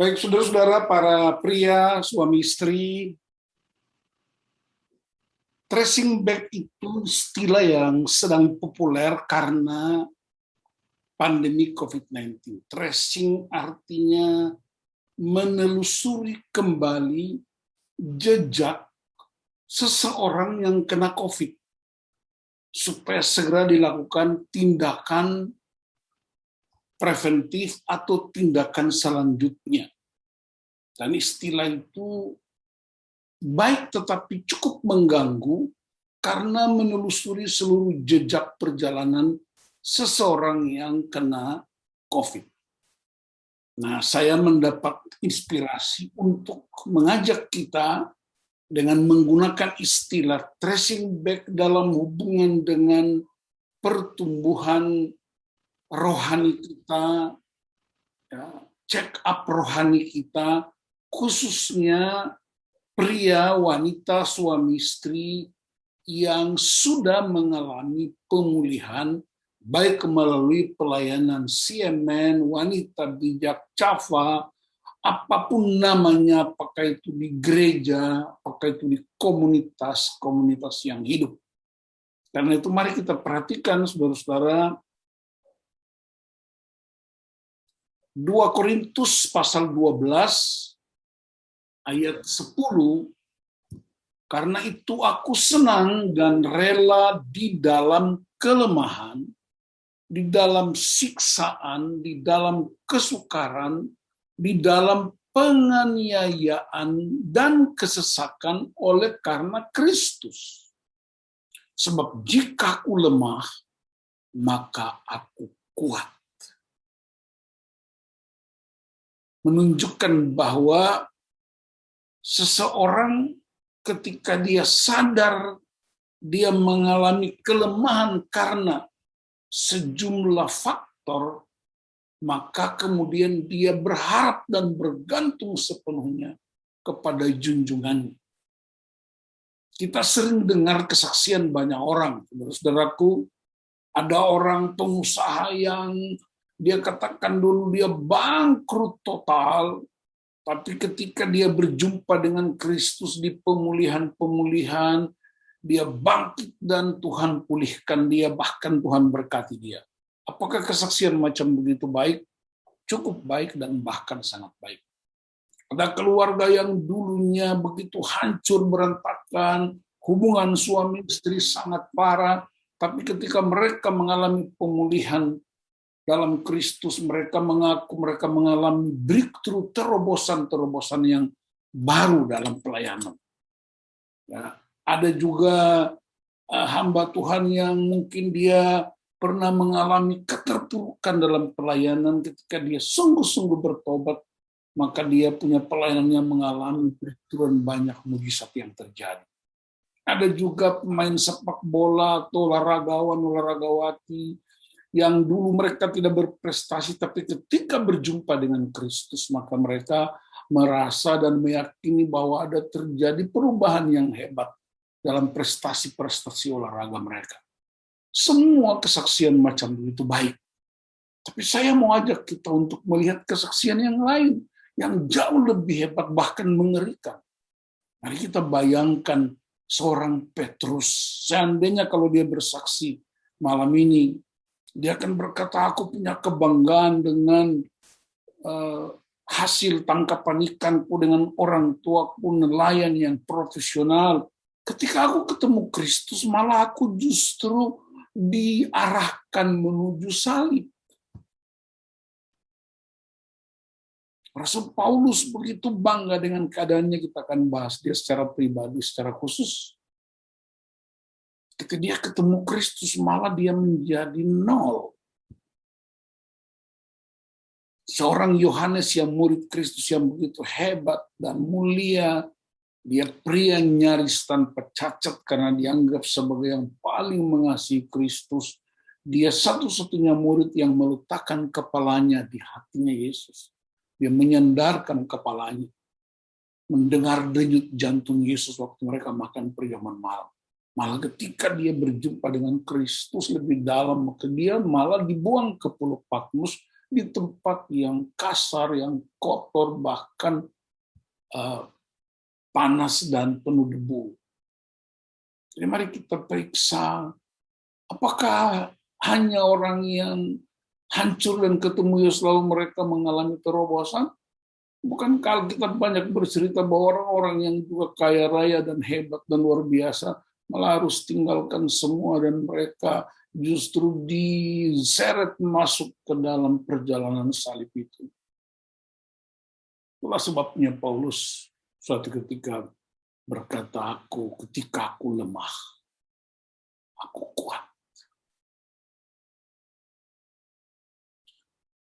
Baik, saudara-saudara, para pria, suami istri, tracing back itu istilah yang sedang populer karena pandemi COVID-19. Tracing artinya menelusuri kembali jejak seseorang yang kena COVID, supaya segera dilakukan tindakan preventif atau tindakan selanjutnya. Dan istilah itu baik tetapi cukup mengganggu karena menelusuri seluruh jejak perjalanan seseorang yang kena COVID. Nah, saya mendapat inspirasi untuk mengajak kita dengan menggunakan istilah tracing back dalam hubungan dengan pertumbuhan rohani kita, ya, check up rohani kita, khususnya pria, wanita, suami istri yang sudah mengalami pemulihan baik melalui pelayanan CMN, Wanita Bijak, CAFA, apapun namanya, apakah itu di gereja, apakah itu di komunitas yang hidup. Karena itu mari kita perhatikan, saudara-saudara, 2 Korintus pasal 12 ayat 10, karena itu aku senang dan rela di dalam kelemahan, di dalam siksaan, di dalam kesukaran, di dalam penganiayaan dan kesesakan oleh karena Kristus. Sebab jika aku lemah, maka aku kuat. Menunjukkan bahwa seseorang ketika dia sadar dia mengalami kelemahan karena sejumlah faktor, maka kemudian dia berharap dan bergantung sepenuhnya kepada junjungannya. Kita sering dengar kesaksian banyak orang, saudaraku, ada orang pengusaha yang dia katakan dulu dia bangkrut total, tapi ketika dia berjumpa dengan Kristus di pemulihan-pemulihan, dia bangkit dan Tuhan pulihkan dia, bahkan Tuhan berkati dia. Apakah kesaksian macam begitu baik? Cukup baik dan bahkan sangat baik. Ada keluarga yang dulunya begitu hancur berantakan, hubungan suami istri sangat parah, tapi ketika mereka mengalami pemulihan dalam Kristus, mereka mengaku mereka mengalami breakthrough, terobosan-terobosan yang baru dalam pelayanan. Ya, ada juga hamba Tuhan yang mungkin dia pernah mengalami keterpurukan dalam pelayanan, ketika dia sungguh-sungguh bertobat, maka dia punya pelayanan yang mengalami breakthrough dan banyak mujizat yang terjadi. Ada juga pemain sepak bola atau olahragawati yang dulu mereka tidak berprestasi, tapi ketika berjumpa dengan Kristus, maka mereka merasa dan meyakini bahwa ada terjadi perubahan yang hebat dalam prestasi-prestasi olahraga mereka. Semua kesaksian macam itu baik. Tapi saya mau ajak kita untuk melihat kesaksian yang lain, yang jauh lebih hebat, bahkan mengerikan. Mari kita bayangkan seorang Petrus, seandainya kalau dia bersaksi malam ini, dia akan berkata, aku punya kebanggaan dengan hasil tangkapan ikanku, dengan orang tuaku nelayan yang profesional. Ketika aku ketemu Kristus, malah aku justru diarahkan menuju salib. Rasul Paulus begitu bangga dengan keadaannya, kita akan bahas dia secara pribadi, secara khusus. Ketika dia ketemu Kristus, malah dia menjadi nol. Seorang Yohanes yang murid Kristus yang begitu hebat dan mulia, dia pria nyaris tanpa cacat karena dianggap sebagai yang paling mengasihi Kristus. Dia satu-satunya murid yang meletakkan kepalanya di hatinya Yesus. Dia menyandarkan kepalanya, mendengar denyut jantung Yesus waktu mereka makan perjamuan malam. Malah ketika dia berjumpa dengan Kristus lebih dalam, maka dia malah dibuang ke Pulau Patmos di tempat yang kasar, yang kotor, bahkan panas dan penuh debu. Jadi mari kita periksa, apakah hanya orang yang hancur dan ketemu Yesus lalu mereka mengalami terobosan? Bukan kalau kita banyak bercerita bahwa orang-orang yang juga kaya raya dan hebat dan luar biasa malah harus tinggalkan semua dan mereka justru diseret masuk ke dalam perjalanan salib itu. Itulah sebabnya Paulus suatu ketika berkata, ketika aku lemah, aku kuat.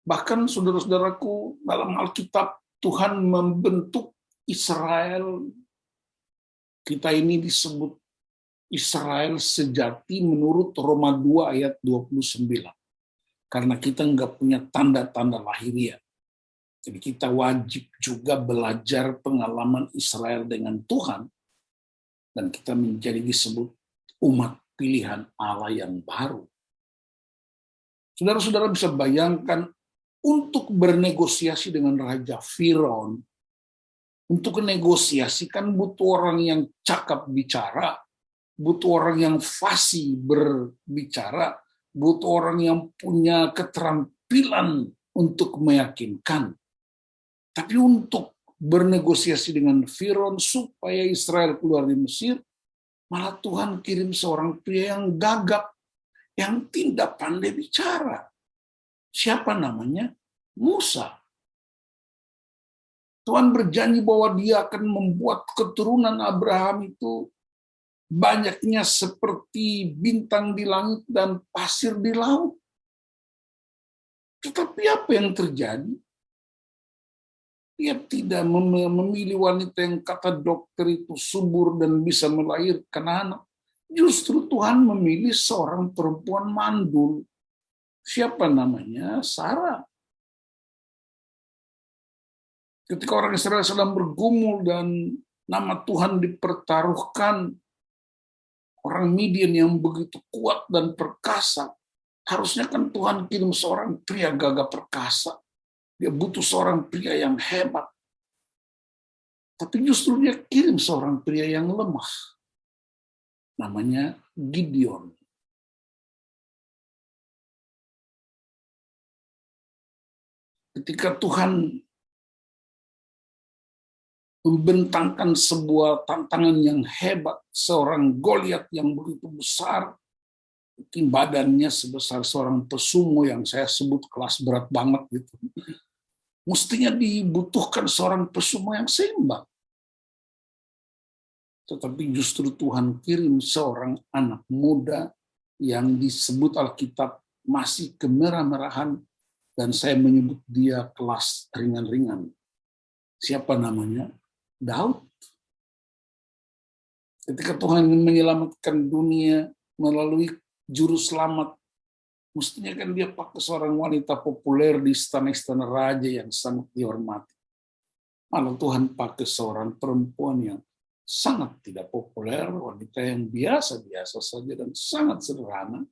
Bahkan saudara-saudaraku, dalam Alkitab Tuhan membentuk Israel. Kita ini disebut Israel sejati menurut Roma 2 ayat 29. Karena kita nggak punya tanda-tanda lahiriah. Jadi kita wajib juga belajar pengalaman Israel dengan Tuhan. Dan kita menjadi disebut umat pilihan Allah yang baru. Saudara-saudara bisa bayangkan, untuk bernegosiasi dengan Raja Firaun, untuk negosiasi kan butuh orang yang cakap bicara, butuh orang yang fasih berbicara, butuh orang yang punya keterampilan untuk meyakinkan. Tapi untuk bernegosiasi dengan Firaun supaya Israel keluar dari Mesir, malah Tuhan kirim seorang pria yang gagap, yang tidak pandai bicara. Siapa namanya? Musa. Tuhan berjanji bahwa dia akan membuat keturunan Abraham itu banyaknya seperti bintang di langit dan pasir di laut. Tetapi apa yang terjadi? Dia tidak memilih wanita yang kata dokter itu subur dan bisa melahirkan anak. Justru Tuhan memilih seorang perempuan mandul. Siapa namanya? Sarah. Ketika orang Israel sedang bergumul dan nama Tuhan dipertaruhkan, orang Midian yang begitu kuat dan perkasa, harusnya kan Tuhan kirim seorang pria gagah perkasa. Dia butuh seorang pria yang hebat. Tapi justru dia kirim seorang pria yang lemah. Namanya Gideon. Ketika Tuhan membentangkan sebuah tantangan yang hebat, seorang Goliat yang begitu besar, mungkin badannya sebesar seorang pesumo yang saya sebut kelas berat banget gitu. Mestinya dibutuhkan seorang pesumo yang seimbang. Tetapi justru Tuhan kirim seorang anak muda yang disebut Alkitab masih kemerah-merahan, dan saya menyebut dia kelas ringan-ringan. Siapa namanya? Daud. Ketika Tuhan menyelamatkan dunia melalui juru selamat, mestinya kan dia pakai seorang wanita populer di istana-istana raja yang sangat dihormati. Malah Tuhan pakai seorang perempuan yang sangat tidak populer, wanita yang biasa-biasa saja dan sangat sederhana.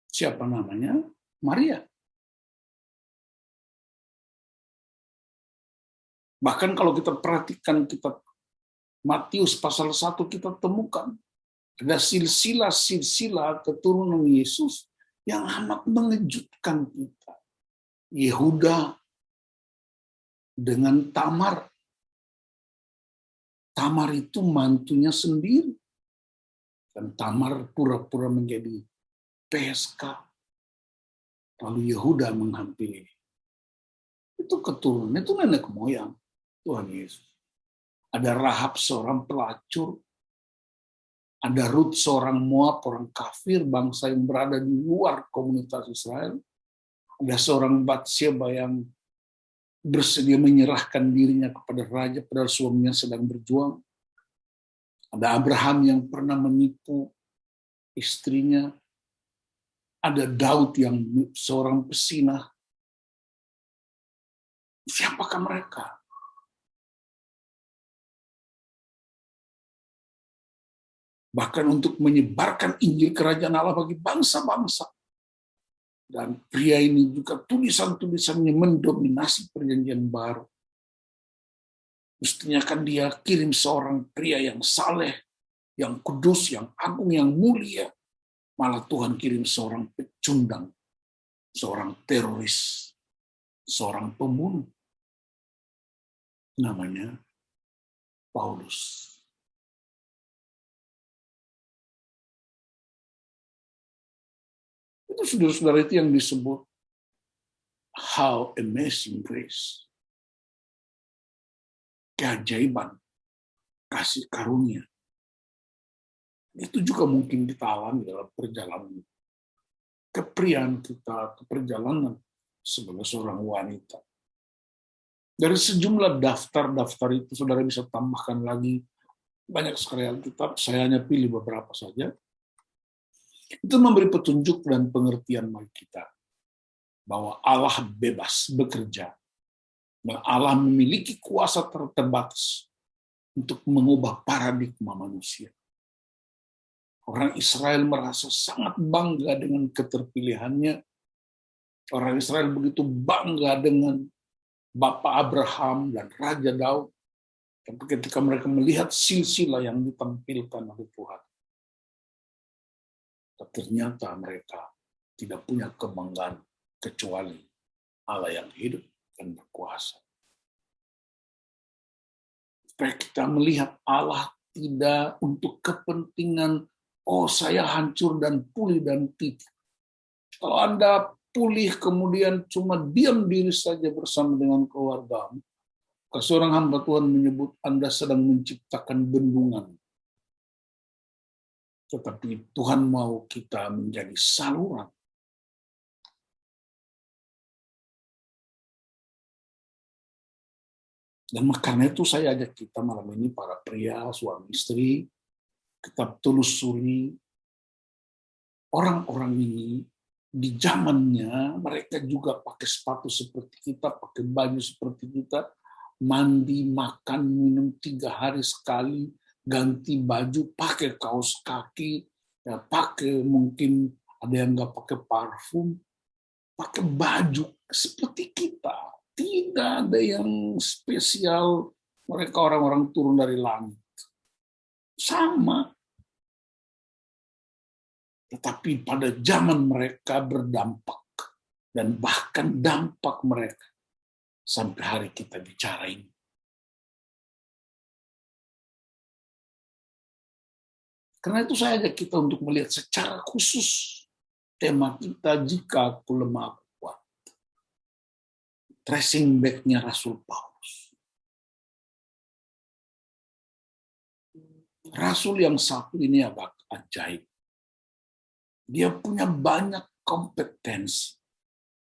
Siapa namanya? Maria. Bahkan kalau kita perhatikan kitab Matius pasal 1, kita temukan ada silsilah keturunan Yesus yang amat mengejutkan kita. Yehuda dengan Tamar. Tamar itu mantunya sendiri. Dan Tamar pura-pura menjadi PSK. Lalu Yehuda menghampiri. Itu keturunan, itu nenek moyang Tuhan Yesus. Ada Rahab seorang pelacur. Ada Rut seorang Moab, orang kafir, bangsa yang berada di luar komunitas Israel. Ada seorang Batsyeba yang bersedia menyerahkan dirinya kepada raja padahal suaminya sedang berjuang. Ada Abraham yang pernah menipu istrinya. Ada Daud yang seorang pesinah. Siapakah mereka? Bahkan untuk menyebarkan Injil Kerajaan Allah bagi bangsa-bangsa. Dan pria ini juga tulisan-tulisannya mendominasi perjanjian baru. Mestinya kan dia kirim seorang pria yang saleh, yang kudus, yang agung, yang mulia. Malah Tuhan kirim seorang pecundang, seorang teroris, seorang pembunuh. Namanya Paulus. Itu saudara-saudara itu yang disebut how amazing grace. Keajaiban, kasih karunia. Itu juga mungkin kita alami dalam perjalanan kepriaan kita, perjalanan sebagai seorang wanita. Dari sejumlah daftar-daftar itu, saudara bisa tambahkan lagi banyak sekali Alkitab, saya hanya pilih beberapa saja. Itu memberi petunjuk dan pengertian bagi kita bahwa Allah bebas bekerja, dan Allah memiliki kuasa terbatas untuk mengubah paradigma manusia. Orang Israel merasa sangat bangga dengan keterpilihannya. Orang Israel begitu bangga dengan Bapak Abraham dan Raja Daud. Tapi ketika mereka melihat silsilah yang ditampilkan oleh Tuhan, ternyata mereka tidak punya kebanggaan kecuali Allah yang hidup dan berkuasa. Supaya kita melihat Allah tidak untuk kepentingan, oh saya hancur dan pulih dan titik. Kalau Anda pulih kemudian cuma diam diri saja bersama dengan keluargamu, seorang hamba Tuhan menyebut Anda sedang menciptakan bendungan. Tetapi Tuhan mau kita menjadi saluran. Dan karena itu saya ajak kita malam ini, para pria, suami istri, kita telusuri orang-orang ini. Di zamannya mereka juga pakai sepatu seperti kita, pakai baju seperti kita, mandi, makan, minum 3 hari sekali, ganti baju, pakai kaos kaki, ya, pakai mungkin ada yang nggak pakai parfum, pakai baju seperti kita. Tidak ada yang spesial, mereka orang-orang turun dari langit. Sama. Tetapi pada zaman mereka berdampak, dan bahkan dampak mereka sampai hari kita bicara ini. Karena itu saya ajak kita untuk melihat secara khusus tema kita, jika aku lemah aku kuat. Tracing back-nya Rasul Paulus. Rasul yang satu ini agak ajaib. Dia punya banyak kompetensi.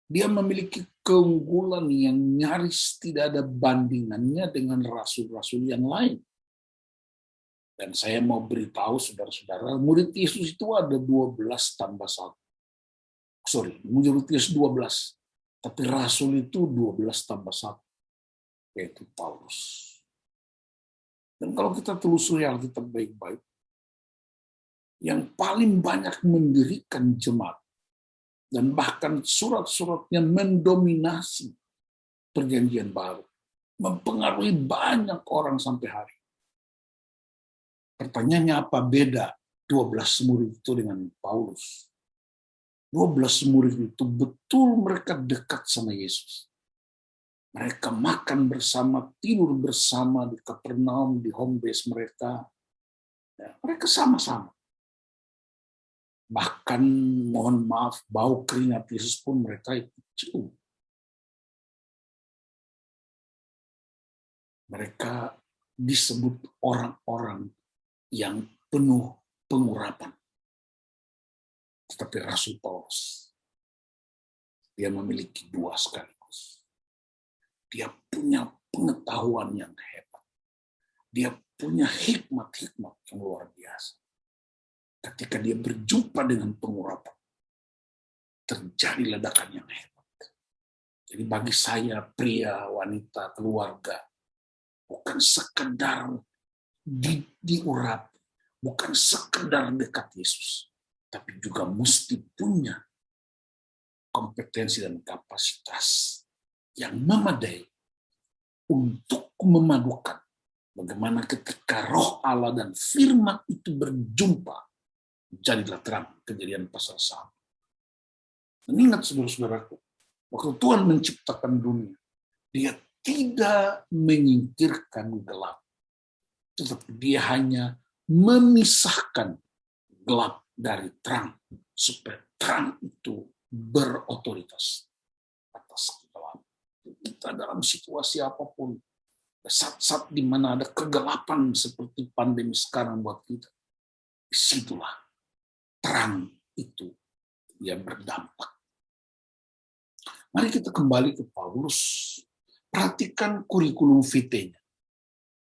Dia memiliki keunggulan yang nyaris tidak ada bandingannya dengan rasul-rasul yang lain. Dan saya mau beritahu saudara-saudara, murid Yesus itu ada 12 tambah 1. Sorry, murid Yesus 12. Tapi rasul itu 12 tambah 1. Yaitu Paulus. Dan kalau kita telusuri Alkitab baik-baik, yang paling banyak mendirikan jemaat, dan bahkan surat-suratnya mendominasi perjanjian baru, mempengaruhi banyak orang sampai hari. Pertanyaannya apa beda 12 murid itu dengan Paulus? 12 murid itu betul mereka dekat sama Yesus. Mereka makan bersama, tidur bersama di Kapernaum, di home base mereka. Ya, mereka sama-sama. Bahkan mohon maaf, bau keringat Yesus pun mereka itu cium. Mereka disebut orang-orang yang penuh pengurapan. Tetapi Rasul Paulus, dia memiliki 2 sekaligus. Dia punya pengetahuan yang hebat. Dia punya hikmat-hikmat yang luar biasa. Ketika dia berjumpa dengan pengurapan, terjadi ledakan yang hebat. Jadi bagi saya, pria, wanita, keluarga, bukan sekedar diurapi, bukan sekedar dekat Yesus, tapi juga mesti punya kompetensi dan kapasitas yang memadai untuk memadukan bagaimana ketika Roh Allah dan firman itu berjumpa, jadilah terang. Kejadian pasal 1. Dan ingat saudara-saudaraku, waktu Tuhan menciptakan dunia, Dia tidak menyingkirkan gelap, tetapi Dia hanya memisahkan gelap dari terang, supaya terang itu berotoritas atas gelap. Kita dalam situasi apapun, saat-saat di mana ada kegelapan seperti pandemi sekarang buat kita, disitulah terang itu dia berdampak. Mari kita kembali ke Paulus. Perhatikan kurikulum vitae-nya.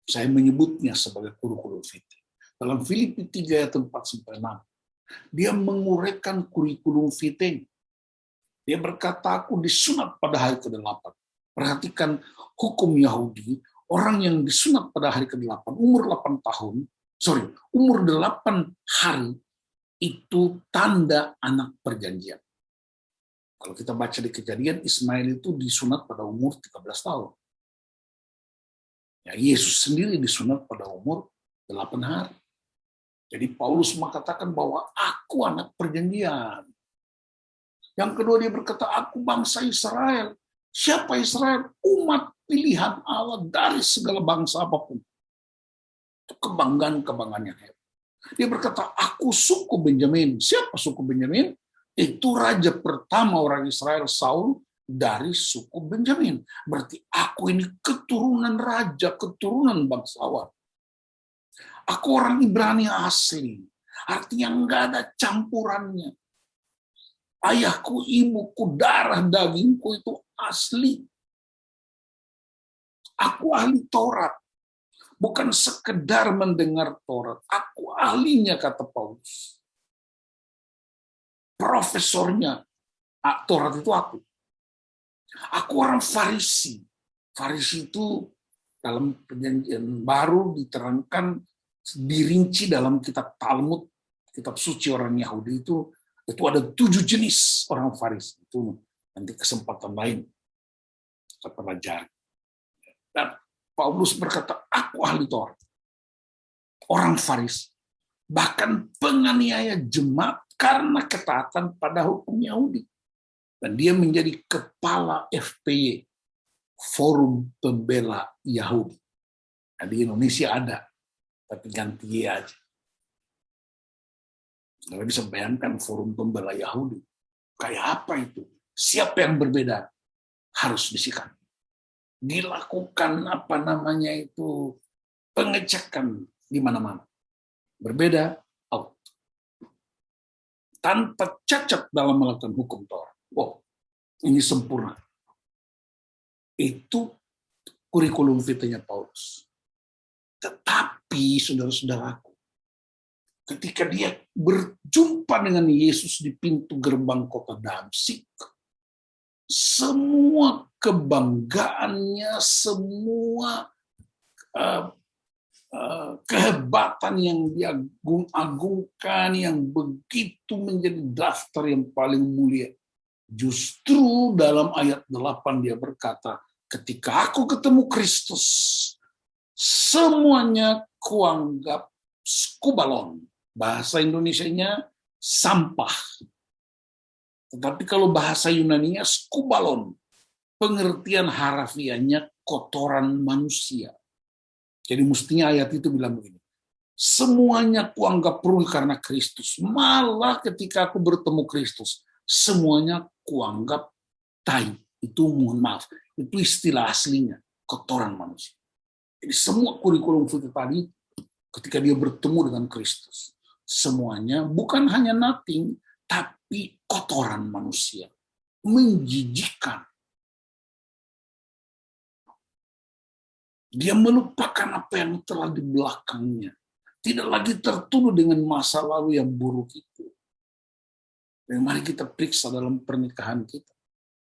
Saya menyebutnya sebagai kurikulum vitae. Dalam Filipi 3 ayat 4-6, dia menguraikan kurikulum vitae. Dia berkata, aku disunat pada hari ke-8. Perhatikan hukum Yahudi, orang yang disunat pada hari ke-8, umur 8 hari, itu tanda anak perjanjian. Kalau kita baca di Kejadian, Ismail itu disunat pada umur 13 tahun. Ya, Yesus sendiri disunat pada umur 8 hari. Jadi Paulus mengatakan bahwa aku anak perjanjian. Yang kedua dia berkata, aku bangsa Israel. Siapa Israel? Umat pilihan Allah dari segala bangsa apapun. Itu kebanggaan yang hebat. Dia berkata, aku suku Benjamin. Siapa suku Benjamin? Itu raja pertama orang Israel, Saul, dari suku Benjamin. Berarti aku ini keturunan raja, keturunan bangsawan. Aku orang Ibrani asli. Artinya nggak ada campurannya. Ayahku, ibuku, darah dagingku itu asli. Aku ahli Taurat. Bukan sekedar mendengar Taurat. Aku ahlinya, kata Paulus. Profesornya Taurat itu aku. Aku orang Farisi. Farisi itu dalam perjanjian baru diterangkan, dirinci dalam kitab Talmud, kitab suci orang Yahudi itu ada 7 jenis orang Farisi. Itu nanti kesempatan lain kita pelajari. Dan Paulus berkata, aku ahli Taurat. Orang Farisi. Bahkan penganiaya jemaat karena ketaatan pada hukum Yahudi. Dan dia menjadi kepala FPY, Forum Pembela Yahudi. Nah, di Indonesia ada, tapi ganti Y aja. Nggak bisa bayangkan Forum Pembela Yahudi. Kayak apa itu? Siapa yang berbeda? Harus disikat. Dilakukan pengecekan di mana-mana. Berbeda, out. Tanpa cacat dalam melakukan hukum Taurat. Wow, ini sempurna. Itu kurikulum vitae-nya Paulus. Tetapi, saudara-saudaraku, ketika dia berjumpa dengan Yesus di pintu gerbang kota Damsik, semua kebanggaannya, semua kehebatan yang dia agungkan, yang begitu menjadi daftar yang paling mulia, justru dalam ayat 8 dia berkata, ketika aku ketemu Kristus, semuanya kuanggap skubalon. Bahasa Indonesianya sampah. Tetapi kalau bahasa Yunaninya skubalon, pengertian harafiahnya kotoran manusia. Jadi mestinya ayat itu bilang begini, semuanya kuanggap rugi karena Kristus. Malah ketika aku bertemu Kristus, semuanya kuanggap tai. Itu mohon maaf, itu istilah aslinya, kotoran manusia. Jadi semua kurikulum vitae tadi, ketika dia bertemu dengan Kristus, semuanya bukan hanya nothing, tapi kotoran manusia. Menjijikkan. Dia melupakan apa yang telah di belakangnya. Tidak lagi tertuduh dengan masa lalu yang buruk itu. Dan mari kita periksa dalam pernikahan kita.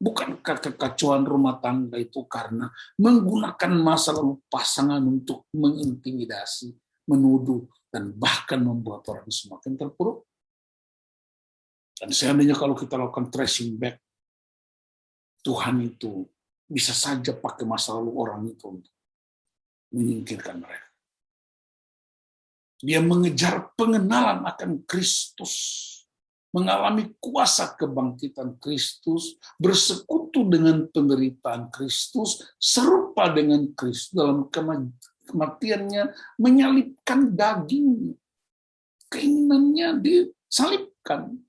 Bukankah kekacauan rumah tangga itu karena menggunakan masa lalu pasangan untuk mengintimidasi, menuduh, dan bahkan membuat orang semakin terpuruk? Dan seandainya kalau kita lakukan tracing back, Tuhan itu bisa saja pakai masa lalu orang itu untuk menyingkirkan mereka. Dia mengejar pengenalan akan Kristus, mengalami kuasa kebangkitan Kristus, bersekutu dengan penderitaan Kristus, serupa dengan Kristus dalam kematiannya, menyalibkan dagingnya. Keinginannya disalibkan.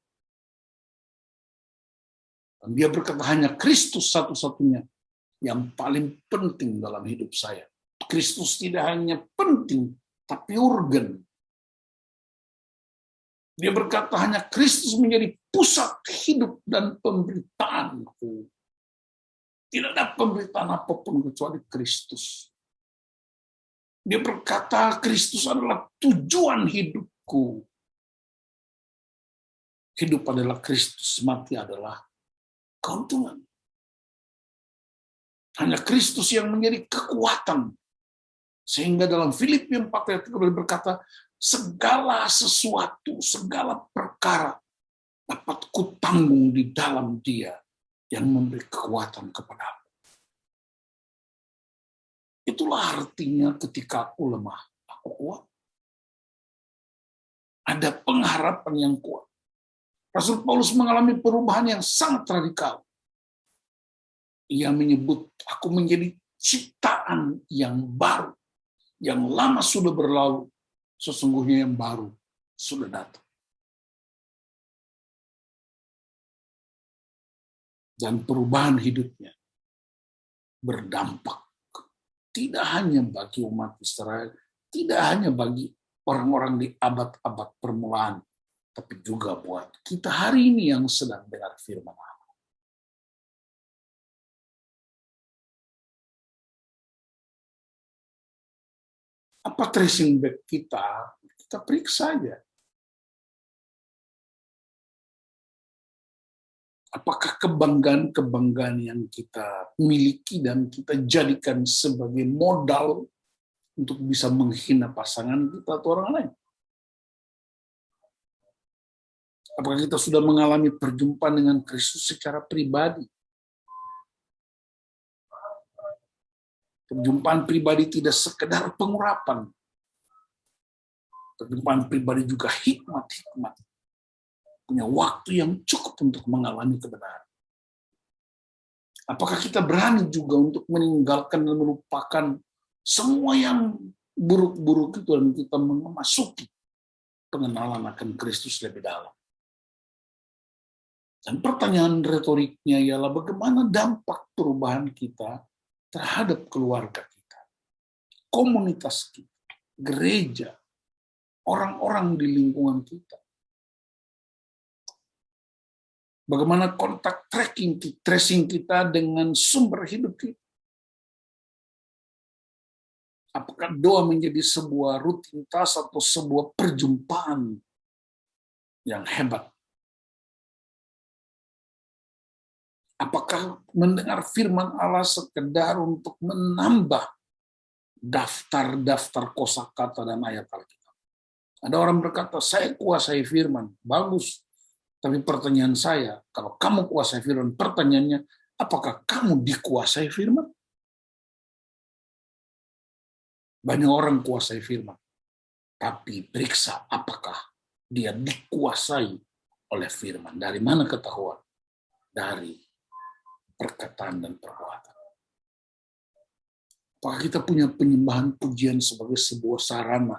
Dan dia berkata, hanya Kristus satu-satunya yang paling penting dalam hidup saya. Kristus tidak hanya penting, tapi urgen. Dia berkata, hanya Kristus menjadi pusat hidup dan pemberitaanku. Tidak ada pemberitaan apapun kecuali Kristus. Dia berkata, Kristus adalah tujuan hidupku. Hidup adalah Kristus, mati adalah keuntungan. Hanya Kristus yang menjadi kekuatan. Sehingga dalam Filipi 4 ayat 13 berkata, segala sesuatu, segala perkara dapat kutanggung di dalam Dia yang memberi kekuatan kepadaku. Itulah artinya ketika aku lemah, aku kuat. Ada pengharapan yang kuat. Rasul Paulus mengalami perubahan yang sangat radikal. Ia menyebut, aku menjadi ciptaan yang baru. Yang lama sudah berlalu, sesungguhnya yang baru sudah datang. Dan perubahan hidupnya berdampak tidak hanya bagi umat Israel, tidak hanya bagi orang-orang di abad-abad permulaan, tapi juga buat kita hari ini yang sedang dengar firman Allah. Apa tracing back kita? Kita periksa saja. Apakah kebanggaan-kebanggaan yang kita miliki dan kita jadikan sebagai modal untuk bisa menghina pasangan kita atau orang lain? Apakah kita sudah mengalami perjumpaan dengan Kristus secara pribadi? Perjumpaan pribadi tidak sekedar pengurapan. Perjumpaan pribadi juga hikmat-hikmat. Punya waktu yang cukup untuk mengalami kebenaran. Apakah kita berani juga untuk meninggalkan dan melupakan semua yang buruk-buruk itu dan kita memasuki pengenalan akan Kristus lebih dalam? Dan pertanyaan retoriknya ialah bagaimana dampak perubahan kita terhadap keluarga kita, komunitas kita, gereja, orang-orang di lingkungan kita. Bagaimana kontak tracing kita dengan sumber hidup kita. Apakah doa menjadi sebuah rutinitas atau sebuah perjumpaan yang hebat? Apakah mendengar firman Allah sekedar untuk menambah daftar-daftar kosakata dan ayat Alkitab? Ada orang berkata, saya kuasai firman. Bagus. Tapi pertanyaan saya, kalau kamu kuasai firman, pertanyaannya, apakah kamu dikuasai firman? Banyak orang kuasai firman. Tapi periksa apakah dia dikuasai oleh firman. Dari mana ketahuan? Dari perkataan dan perbuatan. Apakah kita punya penyembahan pujian sebagai sebuah sarana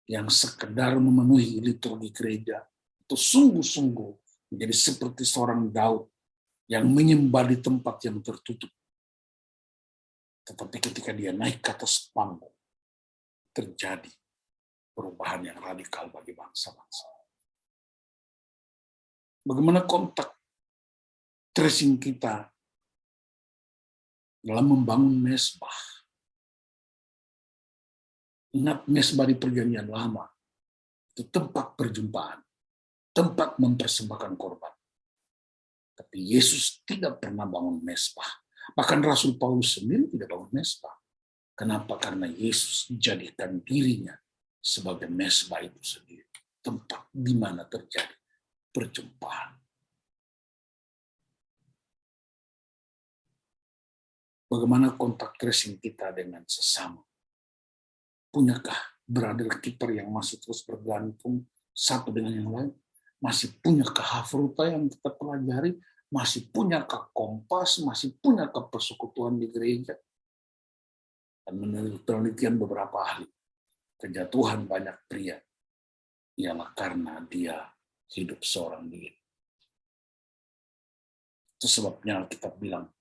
yang sekedar memenuhi liturgi gereja, atau sungguh-sungguh menjadi seperti seorang Daud yang menyembah di tempat yang tertutup. Tetapi ketika dia naik ke atas panggung, terjadi perubahan yang radikal bagi bangsa-bangsa. Bagaimana kontak tracing kita dalam membangun mesbah? Ingat, mesbah di Perjanjian Lama itu tempat perjumpaan, tempat mempersembahkan korban. Tapi Yesus tidak pernah bangun mesbah. Bahkan Rasul Paulus sendiri tidak bangun mesbah. Kenapa? Karena Yesus jadikan dirinya sebagai mesbah itu sendiri. Tempat di mana terjadi perjumpaan. Bagaimana kontak tracing kita dengan sesama? Punyakah brother keeper yang masih terus bergantung satu dengan yang lain? Masih punyakah Hafruta yang kita pelajari? Masih punyakah Kompas? Masih punyakah persekutuan di gereja? Dan menurut penelitian beberapa ahli, kejatuhan banyak pria ialah karena dia hidup seorang diri. Itu sebabnya kita bilang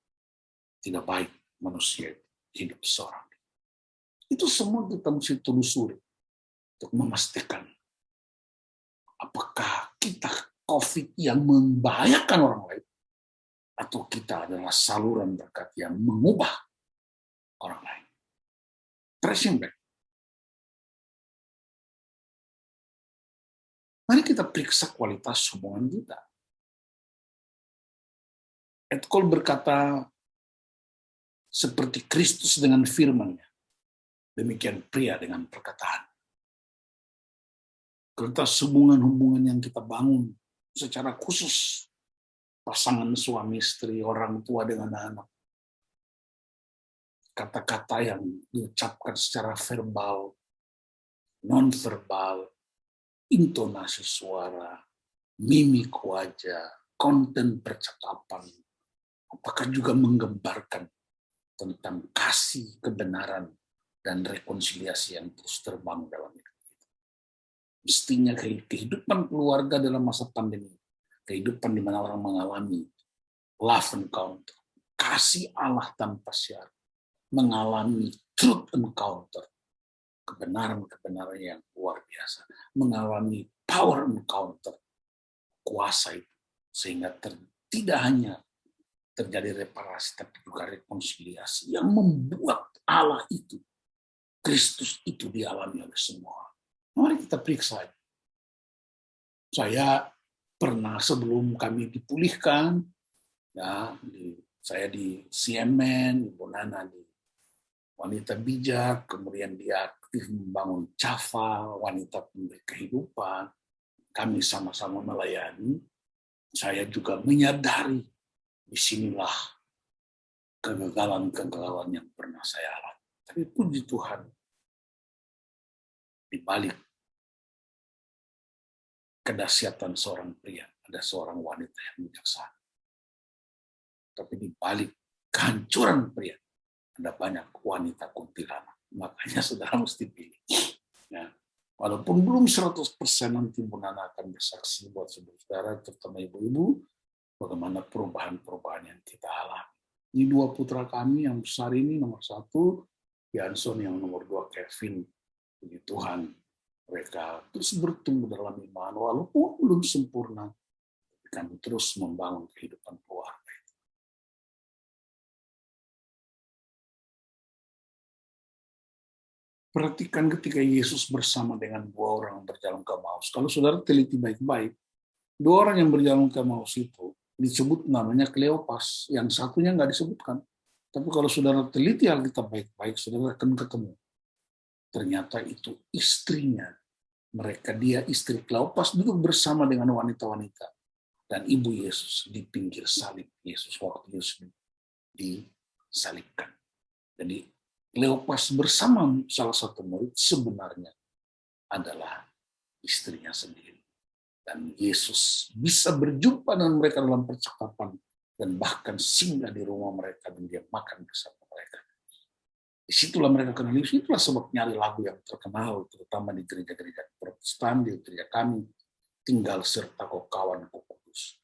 tidak baik manusia hidup seorang diri. Itu semua kita mesti telusuri untuk memastikan apakah kita COVID yang membahayakan orang lain atau kita adalah saluran berkat yang mengubah orang lain. Tracing back. Mari kita periksa kualitas hubungan kita. Ed Cole berkata, seperti Kristus dengan firman-Nya, demikian pria dengan perkataan. Kualitas hubungan-hubungan yang kita bangun secara khusus, pasangan suami istri, orang tua dengan anak, kata-kata yang diucapkan secara verbal, non-verbal, intonasi suara, mimik wajah, konten percakapan, apakah juga menggambarkan tentang kasih, kebenaran, dan rekonsiliasi yang terus terbang dalam hidup kita. Mestinya kehidupan keluarga dalam masa pandemi, kehidupan di mana orang mengalami love encounter, kasih Allah tanpa syarat, mengalami truth encounter, kebenaran-kebenaran yang luar biasa, mengalami power encounter, kuasa itu, sehingga tidak hanya terjadi reparasi, tapi juga rekonsiliasi yang membuat Allah itu, Kristus itu dialami oleh semua. Mari kita periksa. Saya pernah sebelum kami dipulihkan, ya, saya di CMN, Ibu Nana di Wanita Bijak, kemudian dia aktif membangun Cafa, Wanita Pemberi Kehidupan. Kami sama-sama melayani. Saya juga menyadari disinilah kegagalan-kegagalan yang pernah saya alami. Tapi puji Tuhan, di balik kedahsyatan seorang pria, ada seorang wanita yang bijaksana. Tapi di balik kehancuran pria, ada banyak wanita kuntilanak. Makanya saudara mesti pilih. Ya, walaupun belum 100% nanti Bu Nana akan bersaksi buat saudara, terutama ibu-ibu, bagaimana perubahan-perubahan yang kita alami. Ini dua putra kami yang besar ini, nomor 1, Yanson, yang nomor 2, Kevin. Puji Tuhan, mereka terus bertumbuh dalam iman, walaupun belum sempurna, kami terus membangun kehidupan keluarga. Perhatikan ketika Yesus bersama dengan 2 orang berjalan ke Emmaus. Kalau saudara teliti baik-baik, 2 orang yang berjalan ke Emmaus itu disebut namanya Kleopas, yang satunya nggak disebutkan. Tapi kalau saudara teliti Alkitab baik-baik, saudara akan ketemu. Ternyata itu istrinya. Dia istri Kleopas duduk bersama dengan wanita-wanita. Dan ibu Yesus di pinggir salib. Yesus waktu Yesus disalibkan. Jadi Kleopas bersama salah satu murid sebenarnya adalah istrinya sendiri. Dan Yesus bisa berjumpa dengan mereka dalam percakapan dan bahkan singgah di rumah mereka dan dia makan bersama mereka. Disitulah mereka kenal Yesus. Itulah sebabnya ada lagu yang terkenal terutama di gereja-gereja Protestan, di gereja kami, tinggal sertaku kawanku kudus.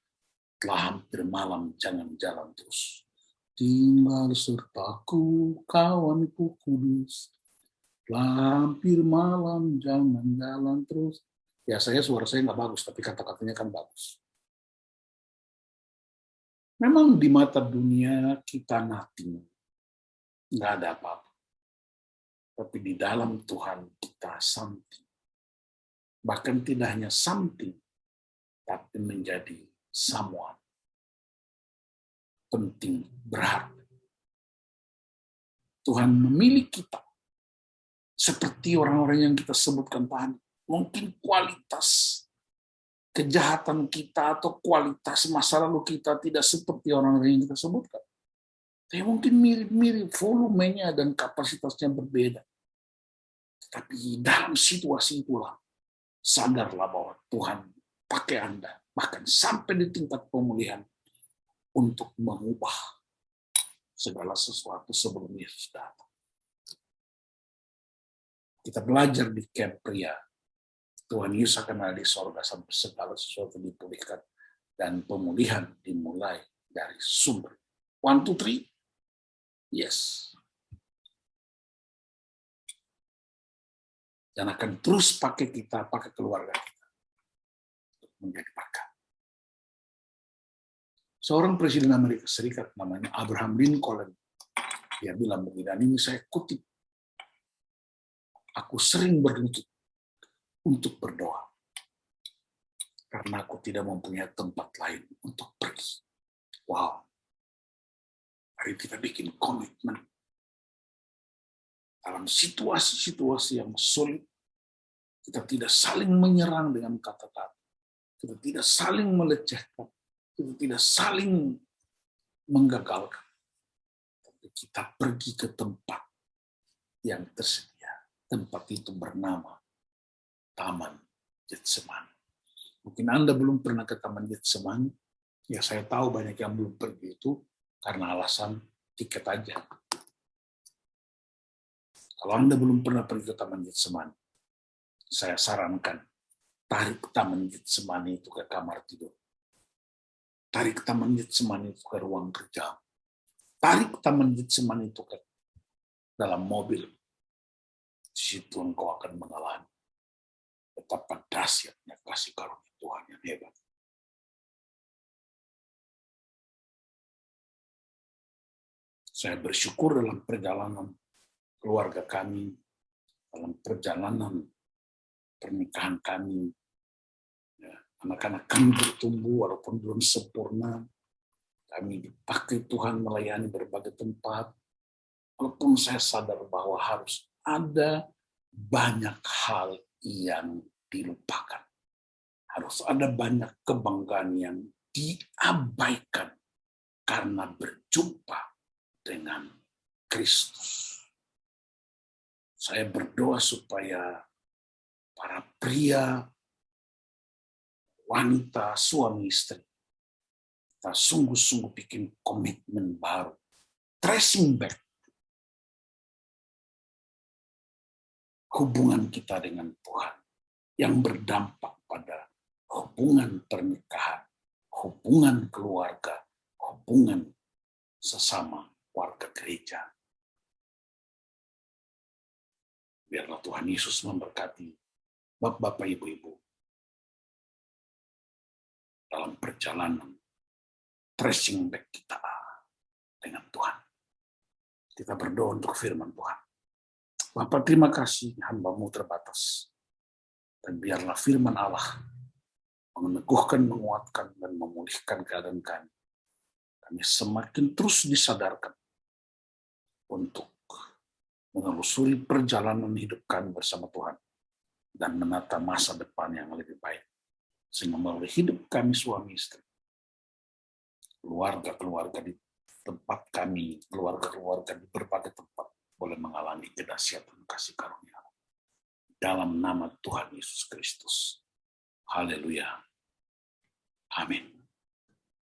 Telah hampir malam jangan jalan terus. Tinggal sertaku kawanku kudus. Hampir malam jangan jalan terus. Ya suara saya nggak bagus, tapi kata-katanya kan bagus. Memang di mata dunia kita nothing. Nggak ada apa-apa. Tapi di dalam Tuhan kita something. Bahkan tidak hanya something, tapi menjadi someone. Penting, berharga. Tuhan memilih kita seperti orang-orang yang kita sebutkan tadi. Mungkin kualitas kejahatan kita atau kualitas masa lalu kita tidak seperti orang-orang yang kita sebutkan. Tapi mungkin mirip-mirip, volumenya dan kapasitasnya berbeda. Tapi dalam situasi itulah, sadarlah bahwa Tuhan pakai Anda, bahkan sampai di tingkat pemulihan, untuk mengubah segala sesuatu sebelum Yesus datang. Kita belajar di camp pria, Tuhan Yesus akan ada di sorga sampai segala sesuatu dipulihkan. Dan pemulihan dimulai dari sumber. 1, 2, 3. Yes. Dan akan terus pakai kita, pakai keluarga kita untuk menjadi berkat. Seorang presiden Amerika Serikat namanya Abraham Lincoln, dia bilang begini, dan ini saya kutip, aku sering berlutut untuk berdoa karena aku tidak mempunyai tempat lain untuk pergi. Wow. Mari kita bikin komitmen dalam situasi-situasi yang sulit. Kita tidak saling menyerang dengan kata-kata. Kita tidak saling melecehkan. Kita tidak saling menggagalkan. Tapi kita pergi ke tempat yang tersedia. Tempat itu bernama Taman Getsemani. Mungkin Anda belum pernah ke Taman Getsemani. Ya, saya tahu banyak yang belum pergi itu karena alasan tiket aja. Kalau Anda belum pernah pergi ke Taman Getsemani, saya sarankan tarik Taman Getsemani itu ke kamar tidur. Tarik Taman Getsemani itu ke ruang kerja. Tarik Taman Getsemani itu ke dalam mobil. Di situ engkau akan mengalami betapa dahsyatnya kasih karunia Tuhan yang hebat. Saya bersyukur dalam perjalanan keluarga kami, dalam perjalanan pernikahan kami, ya, anak-anak kami bertumbuh walaupun belum sempurna. Kami dipakai Tuhan melayani berbagai tempat. Walaupun saya sadar bahwa harus ada banyak hal yang dilupakan. Harus ada banyak kebanggaan yang diabaikan karena berjumpa dengan Kristus. Saya berdoa supaya para pria, wanita, suami istri, kita sungguh-sungguh bikin komitmen baru. Tracing back hubungan kita dengan Tuhan yang berdampak pada hubungan pernikahan, hubungan keluarga, hubungan sesama warga gereja. Biarlah Tuhan Yesus memberkati Bapak-bapak, Ibu-ibu dalam perjalanan tracing back kita dengan Tuhan. Kita berdoa untuk firman Tuhan. Bapak, terima kasih, hamba-Mu terbatas. Dan biarlah firman Allah meneguhkan, menguatkan, dan memulihkan keadaan kami. Kami semakin terus disadarkan untuk menelusuri perjalanan hidup kami bersama Tuhan dan menata masa depan yang lebih baik. Sehingga melalui hidup kami suami istri, keluarga-keluarga di tempat kami, keluarga-keluarga di berbagai tempat boleh mengalami kedahsyatan kasih karunia. Dalam nama Tuhan Yesus Kristus. Haleluya. Amin.